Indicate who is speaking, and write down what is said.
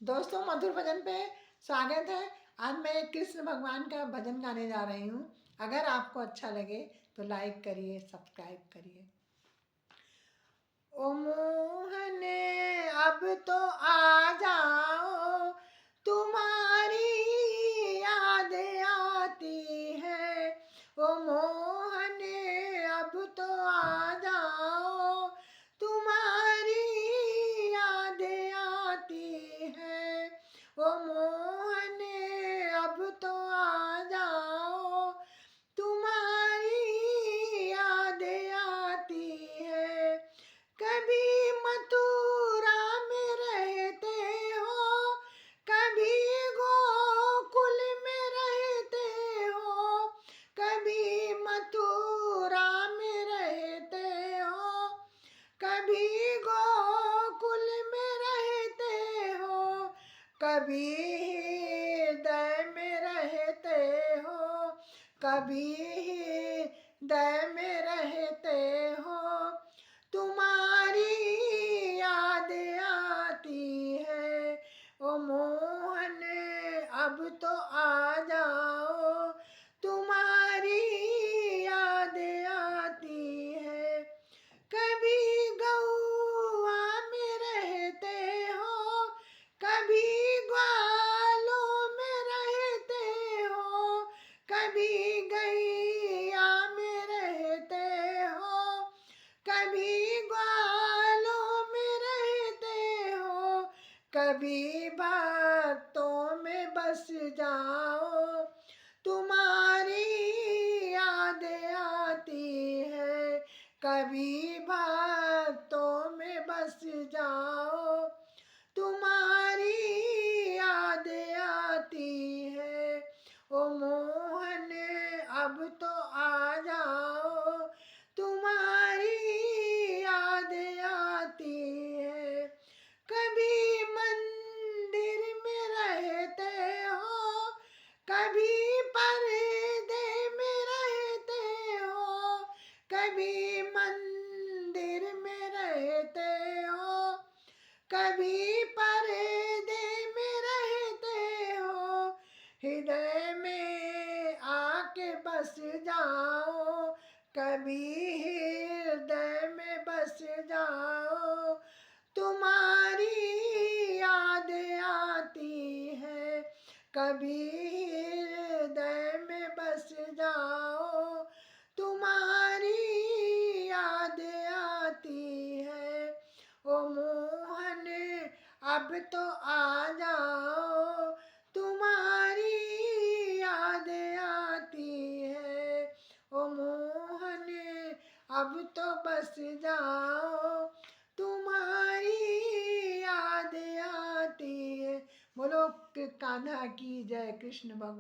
Speaker 1: दोस्तों, मधुर भजन पे स्वागत है। आज मैं कृष्ण भगवान का भजन गाने जा रही हूँ। अगर आपको अच्छा लगे तो लाइक करिए, सब्सक्राइब करिए। ओ मोहन अब तो आ जाओ, तुम्हारी याद आती है। ओ मोहन अब तो आ जाओ, तुम्हारी याद आती है। ओ मोहन अब तो आ जाओ, तुम्हारी याद आती है। कभी मथुरा में रहते हो, कभी गोकुल में रहते हो। कभी मथुरा में रहते हो, कभी गोकुल में रहते हो। कभी हृदय में रहते हो, कभी हृदय में रहते हो। तुम्हारी याद आती है। ओ मोहन अब तो आ जाओ, तुम्हारी याद आती है। कभी गौआ में रहते हो, कभी ग्वालों में रहते हो। कभी गैया में रहते हो, कभी ग्वालों में रहते हो। कभी भक्तों में बस जाओ, तुम्हारी याद आती है। कभी भक्तों में बस जाओ, तुम्हारी याद आती है। ओ मोहन अब तो आ जाओ, तुम्हारी याद आती है। कभी मंदिर में रहते हो, कभी पर्दे में रहते हो। कभी मंदिर में रहते हो, कभी पर्दे में रहते हो। हृदय में आके बस जाओ, कभी हृदय में बस जाओ। तुम्हारी याद आती है। कभी हृदय में बस जाओ, तुम्हारी याद आती है। ओ मोहन अब तो आ जाओ, तुम्हारी याद आती है। ओ मोहन अब तो बस जाओ, तुम्हारी याद आती है। बोलो कान्हा की जय, कृष्ण भगवान।